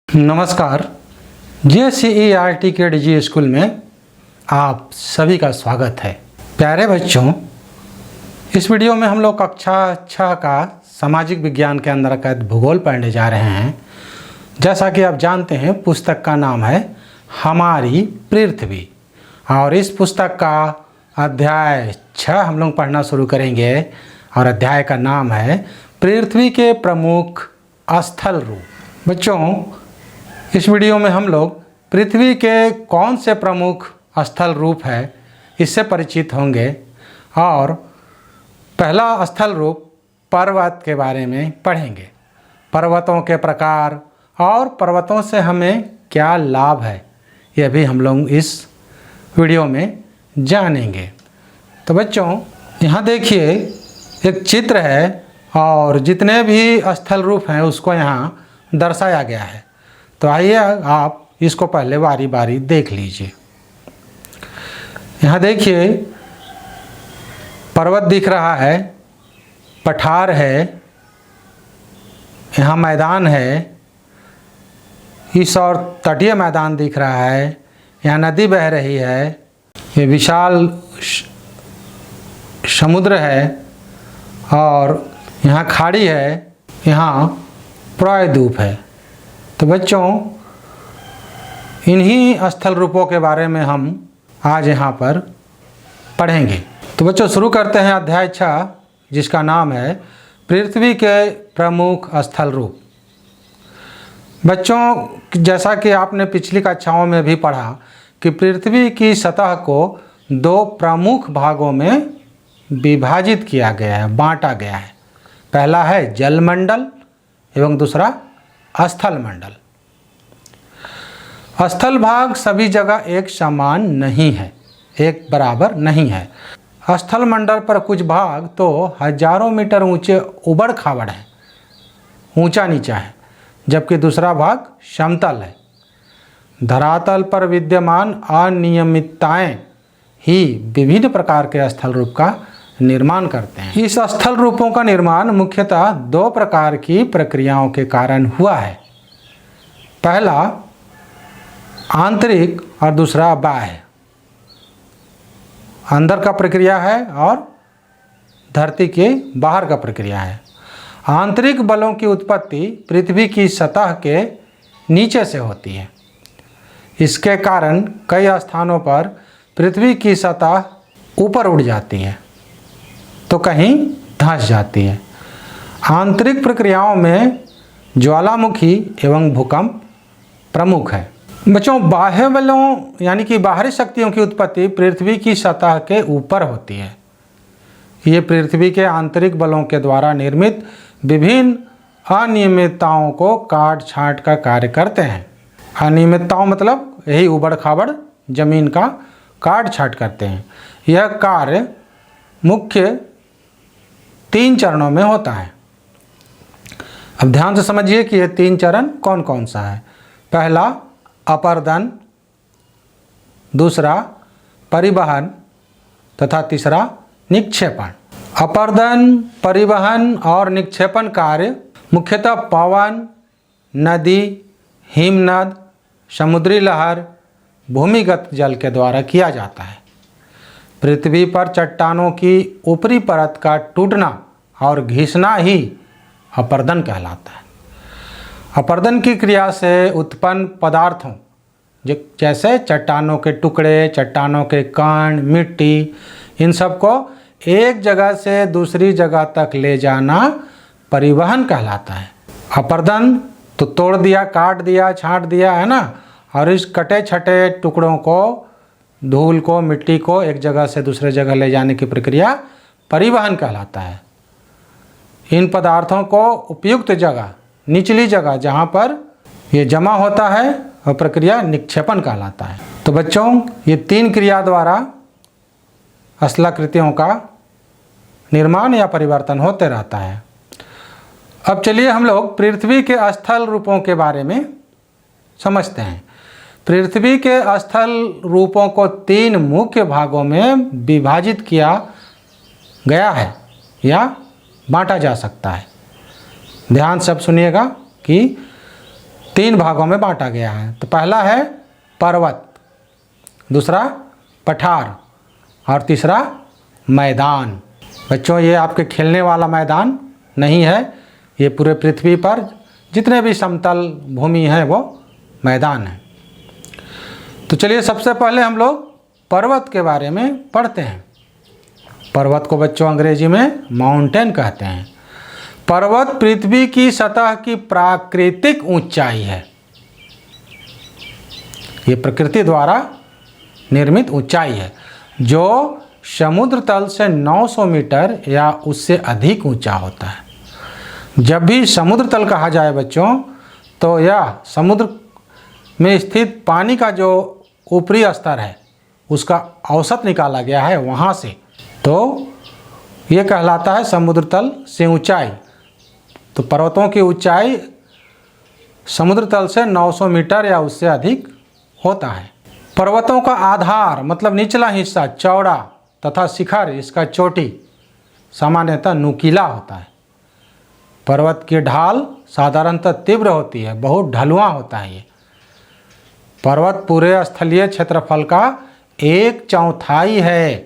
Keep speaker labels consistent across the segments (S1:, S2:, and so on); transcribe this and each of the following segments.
S1: नमस्कार। JCERT के डिजी school में आप सभी का स्वागत है। प्यारे बच्चों, इस वीडियो में हम लोग कक्षा 6 का सामाजिक विज्ञान के अंतर्गत भूगोल पढ़ने जा रहे हैं। जैसा कि आप जानते हैं, पुस्तक का नाम है हमारी पृथ्वी और इस पुस्तक का अध्याय 6 हम लोग पढ़ना शुरू करेंगे और अध्याय का नाम है पृथ्वी के प्रमुख स्थल रूप। बच्चों, इस वीडियो में हम लोग पृथ्वी के कौन से प्रमुख स्थल रूप है इससे परिचित होंगे और पहला स्थल रूप पर्वत के बारे में पढ़ेंगे। पर्वतों के प्रकार और पर्वतों से हमें क्या लाभ है यह भी हम लोग इस वीडियो में जानेंगे। तो बच्चों, यहाँ देखिए एक चित्र है और जितने भी स्थल रूप हैं उसको यहाँ दर्शाया गया है। तो आइए आप इसको पहले बारी बारी देख लीजिए। यहाँ देखिए पर्वत दिख रहा है, पठार है, यहाँ मैदान है, इस और तटीय मैदान दिख रहा है, यहाँ नदी बह रही है, ये विशाल समुद्र है और यहाँ खाड़ी है, यहाँ प्रायद्वीप है। तो बच्चों, इन्हीं स्थल रूपों के बारे में हम आज यहाँ पर पढ़ेंगे। तो बच्चों, शुरू करते हैं अध्याय 6 जिसका नाम है पृथ्वी के प्रमुख स्थल रूप। बच्चों, जैसा कि आपने पिछली कक्षाओं में भी पढ़ा कि पृथ्वी की सतह को 2 प्रमुख भागों में विभाजित किया गया है, बांटा गया है। पहला है जलमंडल एवं दूसरा स्थल मंडल। स्थल भाग सभी जगह एक समान नहीं है, एक बराबर नहीं है। स्थल मंडल पर कुछ भाग तो हजारों मीटर ऊंचे उबड़ खाबड़ हैं, ऊंचा नीचा है, जबकि दूसरा भाग समतल है। धरातल पर विद्यमान अनियमितताएं ही विभिन्न प्रकार के स्थल रूप का निर्माण करते हैं। इस स्थल रूपों का निर्माण मुख्यतः 2 प्रकार की प्रक्रियाओं के कारण हुआ है। पहला आंतरिक और दूसरा बाह्य। अंदर का प्रक्रिया है और धरती के बाहर का प्रक्रिया है। आंतरिक बलों की उत्पत्ति पृथ्वी की सतह के नीचे से होती है। इसके कारण कई स्थानों पर पृथ्वी की सतह ऊपर उड़ जाती है तो कहीं धंस जाती है। आंतरिक प्रक्रियाओं में ज्वालामुखी एवं भूकंप प्रमुख है। बच्चों, बाह्य बलों यानी कि बाहरी शक्तियों की उत्पत्ति पृथ्वी की सतह के ऊपर होती है। ये पृथ्वी के आंतरिक बलों के द्वारा निर्मित विभिन्न अनियमितताओं को काट छांट का कार्य करते हैं। अनियमितताओं मतलब यही उबड़ खाबड़ जमीन का काट छांट करते हैं। यह कार्य मुख्य 3 चरणों में होता है। अब ध्यान से समझिए कि ये 3 चरण कौन कौन सा है। पहला अपर्दन, दूसरा परिवहन तथा तीसरा निक्षेपण। अपर्दन, परिवहन और निक्षेपण कार्य मुख्यतः पवन, नदी, हिमनद, समुद्री लहर, भूमिगत जल के द्वारा किया जाता है। पृथ्वी पर चट्टानों की ऊपरी परत का टूटना और घिसना ही अपर्दन कहलाता है। अपर्दन की क्रिया से उत्पन्न पदार्थों जैसे चट्टानों के टुकड़े, चट्टानों के कण, मिट्टी, इन सबको एक जगह से दूसरी जगह तक ले जाना परिवहन कहलाता है। अपर्दन तो तोड़ दिया, काट दिया, छांट दिया, है ना, और इस कटे छटे टुकड़ों को, धूल को, मिट्टी को एक जगह से दूसरे जगह ले जाने की प्रक्रिया परिवहन कहलाता है। इन पदार्थों को उपयुक्त जगह, निचली जगह जहाँ पर ये जमा होता है, वह प्रक्रिया निक्षेपण कहलाता है। तो बच्चों, ये 3 क्रिया द्वारा स्थलाकृतियों का निर्माण या परिवर्तन होते रहता है। अब चलिए हम लोग पृथ्वी के स्थल रूपों के बारे में समझते हैं। पृथ्वी के स्थल रूपों को 3 मुख्य भागों में विभाजित किया गया है या बांटा जा सकता है। ध्यान से अब सुनिएगा कि 3 भागों में बांटा गया है। तो पहला है पर्वत, दूसरा पठार और तीसरा मैदान। बच्चों, ये आपके खेलने वाला मैदान नहीं है, ये पूरे पृथ्वी पर जितने भी समतल भूमि है वो मैदान है। तो चलिए सबसे पहले हम लोग पर्वत के बारे में पढ़ते हैं। पर्वत को बच्चों अंग्रेजी में माउंटेन कहते हैं। पर्वत पृथ्वी की सतह की प्राकृतिक ऊंचाई है। ये प्रकृति द्वारा निर्मित ऊंचाई है जो समुद्र तल से 900 मीटर या उससे अधिक ऊंचा होता है। जब भी समुद्र तल कहा जाए बच्चों, तो यह समुद्र में स्थित पानी का जो ऊपरी स्तर है उसका औसत निकाला गया है वहाँ से, तो ये कहलाता है समुद्र तल से ऊंचाई। तो पर्वतों की ऊंचाई समुद्र तल से 900 मीटर या उससे अधिक होता है। पर्वतों का आधार मतलब निचला हिस्सा चौड़ा तथा शिखर, इसका चोटी सामान्यतः नुकीला होता है। पर्वत की ढाल साधारणतः तीव्र होती है, बहुत ढलुआ होता है। ये पर्वत पूरे स्थलीय क्षेत्रफल का 1/4 है।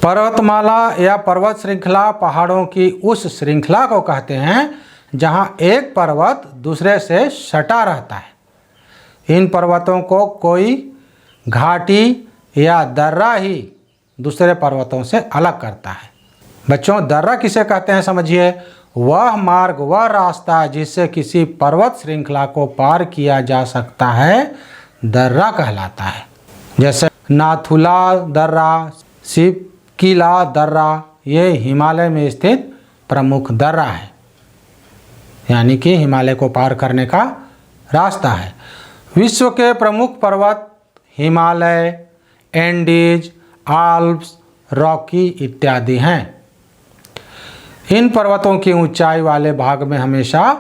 S1: पर्वतमाला या पर्वत श्रृंखला पहाड़ों की उस श्रृंखला को कहते हैं जहां एक पर्वत दूसरे से सटा रहता है। इन पर्वतों को कोई घाटी या दर्रा ही दूसरे पर्वतों से अलग करता है। बच्चों, दर्रा किसे कहते हैं समझिए। वह मार्ग, वह रास्ता जिससे किसी पर्वत श्रृंखला को पार किया जा सकता है, दर्रा कहलाता है। जैसे नाथुला दर्रा, शिवकीला दर्रा, ये हिमालय में स्थित प्रमुख दर्रा है, यानी कि हिमालय को पार करने का रास्ता है। विश्व के प्रमुख पर्वत हिमालय, एंडीज, आल्प्स, रॉकी इत्यादि हैं। इन पर्वतों की ऊंचाई वाले भाग में हमेशा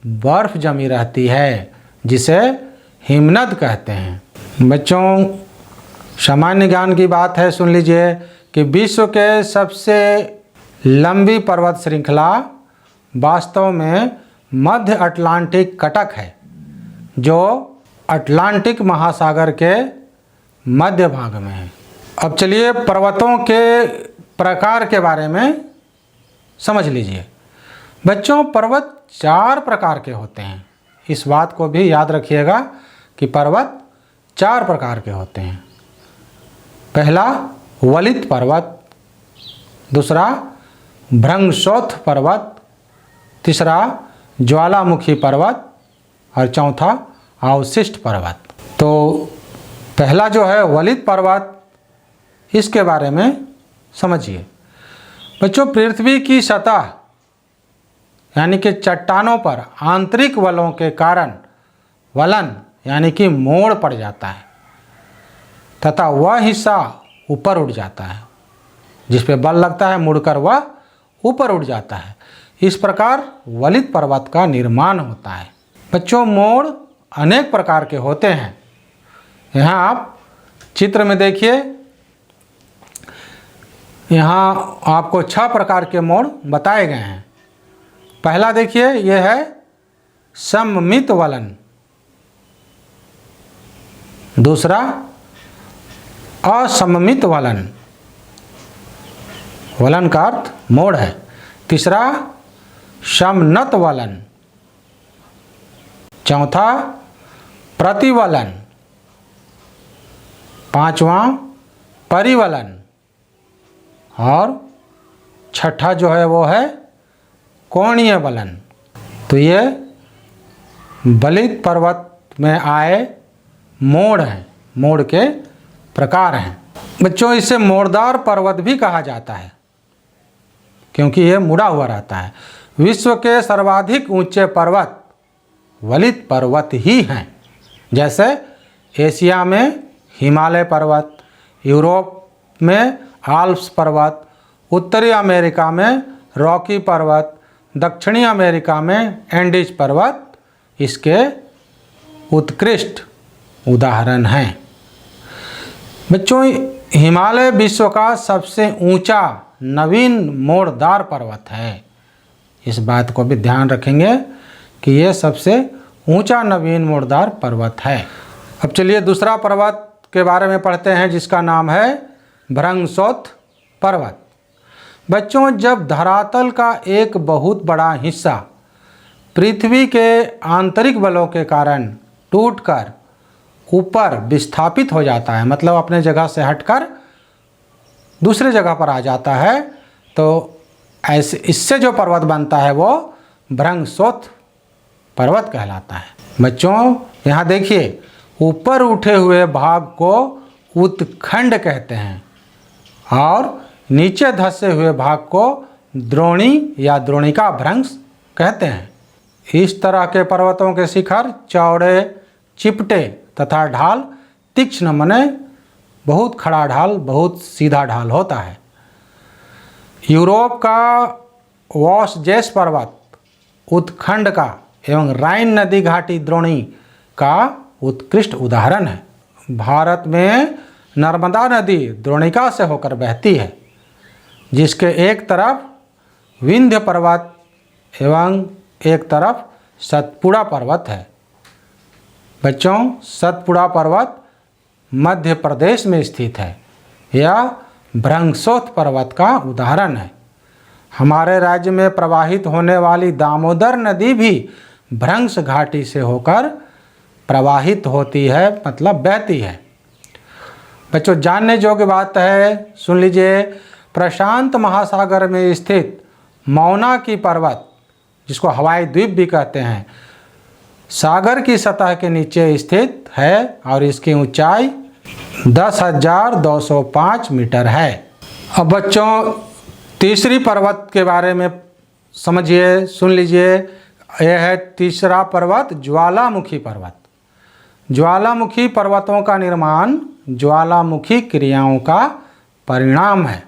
S1: बर्फ जमी रहती है, जिसे हिमनद कहते हैं। बच्चों, सामान्य ज्ञान की बात है, सुन लीजिए कि विश्व के सबसे लंबी पर्वत श्रृंखला वास्तव में मध्य अटलांटिक कटक है, जो अटलांटिक महासागर के मध्य भाग में है। अब चलिए पर्वतों के प्रकार के बारे में समझ लीजिए। बच्चों, पर्वत 4 प्रकार के होते हैं। इस बात को भी याद रखिएगा कि पर्वत 4 प्रकार के होते हैं। पहला वलित पर्वत, दूसरा भृंगशोथ पर्वत, तीसरा ज्वालामुखी पर्वत और चौथा अवशिष्ट पर्वत। तो पहला जो है वलित पर्वत, इसके बारे में समझिए। बच्चों, पृथ्वी की सतह यानी कि चट्टानों पर आंतरिक बलों के कारण वलन यानी कि मोड़ पड़ जाता है तथा वह हिस्सा ऊपर उठ जाता है। जिस पे बल लगता है मुड़कर वह ऊपर उठ जाता है। इस प्रकार वलित पर्वत का निर्माण होता है। बच्चों, मोड़ अनेक प्रकार के होते हैं। यहाँ आप चित्र में देखिए, यहाँ आपको 6 प्रकार के मोड़ बताए गए हैं। पहला देखिए, यह है सममित वलन। दूसरा असममित वलन, वलन का अर्थ मोड़ है। तीसरा समनत वलन, चौथा प्रतिवलन, पांचवा परिवलन और छठा जो है वो है कोणीय वलन। तो ये वलित पर्वत में आए मोड़ हैं, मोड़ के प्रकार हैं। बच्चों, इसे मोड़दार पर्वत भी कहा जाता है क्योंकि ये मुड़ा हुआ रहता है। विश्व के सर्वाधिक ऊंचे पर्वत वलित पर्वत ही हैं। जैसे एशिया में हिमालय पर्वत, यूरोप में आल्प्स पर्वत, उत्तरी अमेरिका में रॉकी पर्वत, दक्षिणी अमेरिका में एंडीज पर्वत इसके उत्कृष्ट उदाहरण हैं। बच्चों, हिमालय विश्व का सबसे ऊंचा नवीन मोड़दार पर्वत है। इस बात को भी ध्यान रखेंगे कि ये सबसे ऊंचा नवीन मुर्दार पर्वत है। अब चलिए दूसरा पर्वत के बारे में पढ़ते हैं जिसका नाम है भ्रंगशोथ पर्वत। बच्चों, जब धरातल का एक बहुत बड़ा हिस्सा पृथ्वी के आंतरिक बलों के कारण टूटकर ऊपर विस्थापित हो जाता है, मतलब अपने जगह से हटकर दूसरे जगह पर आ जाता है, तो ऐसे इससे जो पर्वत बनता है वो भ्रंगशोथ पर्वत कहलाता है। बच्चों, यहाँ देखिए, ऊपर उठे हुए भाग को उत्खंड कहते हैं और नीचे धंसे हुए भाग को द्रोणी या द्रोणिका भ्रंश कहते हैं। इस तरह के पर्वतों के शिखर चौड़े, चिपटे तथा ढाल तीक्ष्ण, मने बहुत खड़ा ढाल, बहुत सीधा ढाल होता है। यूरोप का वॉसजेस पर्वत उत्खंड का एवं राइन नदी घाटी द्रोणी का उत्कृष्ट उदाहरण है। भारत में नर्मदा नदी द्रोणिका से होकर बहती है, जिसके एक तरफ विंध्य पर्वत एवं एक तरफ सतपुड़ा पर्वत है। बच्चों, सतपुड़ा पर्वत मध्य प्रदेश में स्थित है। यह भ्रंगशोथ पर्वत का उदाहरण है। हमारे राज्य में प्रवाहित होने वाली दामोदर नदी भी भ्रंश घाटी से होकर प्रवाहित होती है, मतलब बहती है। बच्चों, जानने योग्य बात है, सुन लीजिए। प्रशांत महासागर में स्थित मौनाकी पर्वत, जिसको हवाई द्वीप भी कहते हैं, सागर की सतह के नीचे स्थित है और इसकी ऊंचाई 10,205 मीटर है। अब बच्चों, तीसरी पर्वत के बारे में समझिए, सुन लीजिए। यह है तीसरा पर्वत ज्वालामुखी पर्वत। ज्वालामुखी पर्वतों का निर्माण ज्वालामुखी क्रियाओं का परिणाम है।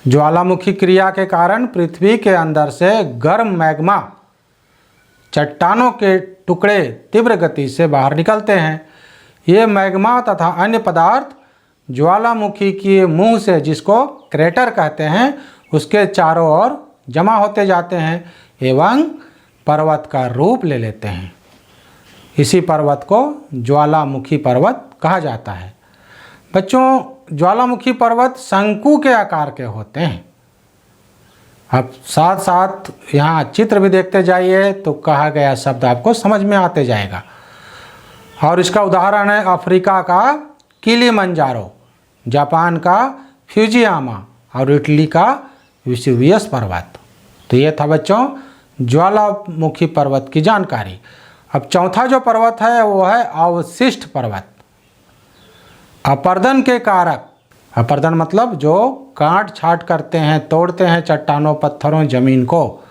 S1: ज्वालामुखी क्रिया के कारण पृथ्वी के अंदर से गर्म मैग्मा चट्टानों के टुकड़े तीव्र गति से बाहर निकलते हैं। ये मैग्मा तथा अन्य पदार्थ ज्वालामुखी के मुंह से, जिसको क्रेटर कहते हैं, उसके चारों ओर जमा होते जाते हैं एवं पर्वत का रूप ले लेते हैं। इसी पर्वत को ज्वालामुखी पर्वत कहा जाता है। बच्चों, ज्वालामुखी पर्वत शंकु के आकार के होते हैं। अब साथ साथ यहाँ चित्र भी देखते जाइए तो कहा गया शब्द आपको समझ में आते जाएगा। और इसका उदाहरण है अफ्रीका का किलिमंजारो, जापान का फ्यूजियामा और इटली का वेसुवियस पर्वत। तो ये था बच्चों ज्वालामुखी पर्वत की जानकारी। अब चौथा जो पर्वत है वो है अवशिष्ट पर्वत। अपर्दन के कारक, अपर्दन मतलब जो काट छाट करते हैं, तोड़ते हैं चट्टानों, पत्थरों, जमीन को,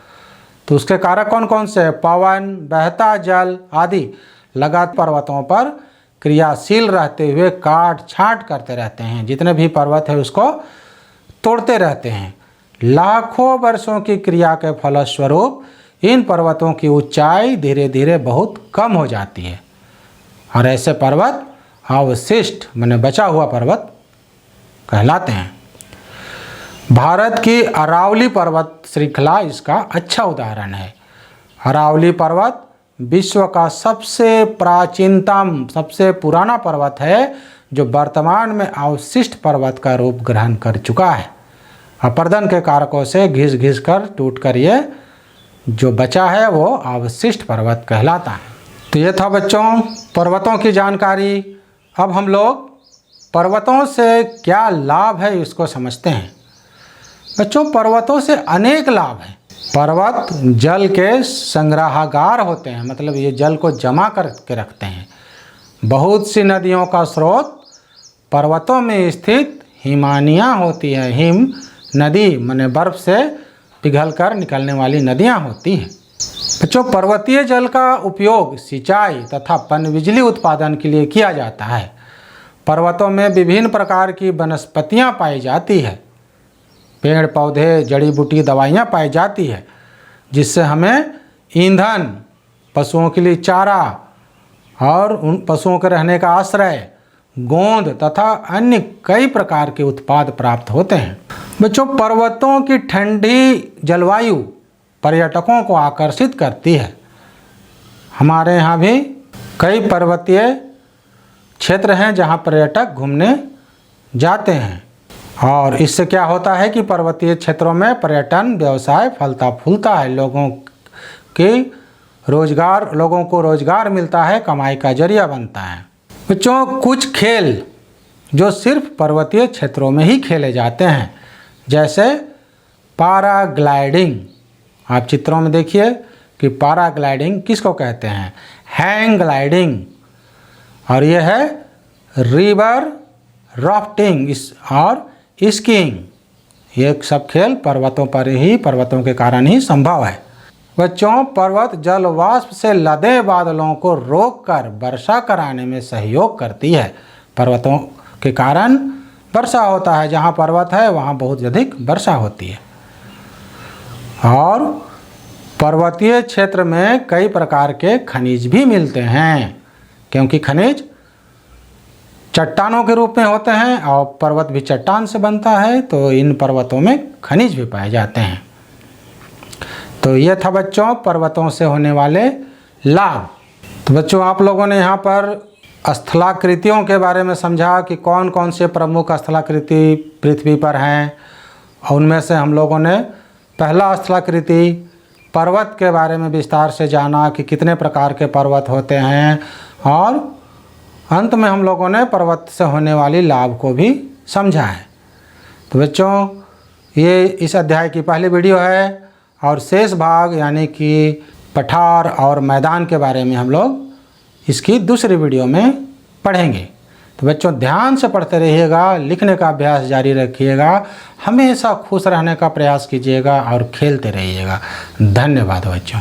S1: तो उसके कारक कौन कौन से? पवन, बहता जल आदि लगातार पर्वतों पर क्रियाशील रहते हुए काट छाट करते रहते हैं। जितने भी पर्वत है उसको तोड़ते रहते हैं। लाखों वर्षों की क्रिया के फलस्वरूप इन पर्वतों की ऊंचाई धीरे धीरे बहुत कम हो जाती है और ऐसे पर्वत अवशिष्ट माने बचा हुआ पर्वत कहलाते हैं। भारत की अरावली पर्वत श्रृंखला इसका अच्छा उदाहरण है। अरावली पर्वत विश्व का सबसे प्राचीनतम, सबसे पुराना पर्वत है जो वर्तमान में अवशिष्ट पर्वत का रूप ग्रहण कर चुका है। अपर्दन के कारकों से घिस घिस कर टूट कर ये जो बचा है वो अवशिष्ट पर्वत कहलाता है। तो ये था बच्चों पर्वतों की जानकारी। अब हम लोग पर्वतों से क्या लाभ है इसको समझते हैं। बच्चों, पर्वतों से अनेक लाभ हैं। पर्वत जल के संग्रहागार होते हैं, मतलब ये जल को जमा करके रखते हैं। बहुत सी नदियों का स्रोत पर्वतों में स्थित हिमानियाँ होती है। हिम नदी माने बर्फ से पिघलकर निकलने वाली नदियाँ होती हैं। बच्चों, पर्वतीय जल का उपयोग सिंचाई तथा पनबिजली उत्पादन के लिए किया जाता है। पर्वतों में विभिन्न प्रकार की वनस्पतियाँ पाई जाती है, पेड़ पौधे, जड़ी बूटी, दवाइयाँ पाई जाती है, जिससे हमें ईंधन, पशुओं के लिए चारा और उन पशुओं के रहने का आश्रय, गोंद तथा अन्य कई प्रकार के उत्पाद प्राप्त होते हैं। बच्चों, पर्वतों की ठंडी जलवायु पर्यटकों को आकर्षित करती है। हमारे यहाँ भी कई पर्वतीय क्षेत्र हैं जहाँ पर्यटक घूमने जाते हैं, और इससे क्या होता है कि पर्वतीय क्षेत्रों में पर्यटन व्यवसाय फलता फूलता है, लोगों को रोजगार मिलता है, कमाई का जरिया बनता है। बच्चों, कुछ खेल जो सिर्फ पर्वतीय क्षेत्रों में ही खेले जाते हैं, जैसे पैराग्लाइडिंग। आप चित्रों में देखिए कि पैराग्लाइडिंग किसको कहते हैं, हैंग ग्लाइडिंग, और यह है रिवर राफ्टिंग और स्कीइंग। ये सब खेल पर्वतों के कारण ही संभव है। बच्चों, पर्वत जलवाष्प से लदे बादलों को रोककर वर्षा कराने में सहयोग करती है। पर्वतों के कारण वर्षा होता है, जहाँ पर्वत है वहाँ बहुत अधिक वर्षा होती है। और पर्वतीय क्षेत्र में कई प्रकार के खनिज भी मिलते हैं, क्योंकि खनिज चट्टानों के रूप में होते हैं और पर्वत भी चट्टान से बनता है, तो इन पर्वतों में खनिज भी पाए जाते हैं। तो ये था बच्चों पर्वतों से होने वाले लाभ। तो बच्चों, आप लोगों ने यहाँ पर स्थलाकृतियों के बारे में समझा कि कौन कौन से प्रमुख स्थलाकृति पृथ्वी पर हैं, और उनमें से हम लोगों ने पहला स्थलाकृति पर्वत के बारे में विस्तार से जाना कि कितने प्रकार के पर्वत होते हैं, और अंत में हम लोगों ने पर्वत से होने वाली लाभ को भी समझा है। तो बच्चों, ये इस अध्याय की पहली वीडियो है, और शेष भाग यानी कि पठार और मैदान के बारे में हम लोग इसकी दूसरी वीडियो में पढ़ेंगे। तो बच्चों, ध्यान से पढ़ते रहिएगा, लिखने का अभ्यास जारी रखिएगा, हमेशा खुश रहने का प्रयास कीजिएगा और खेलते रहिएगा। धन्यवाद बच्चों।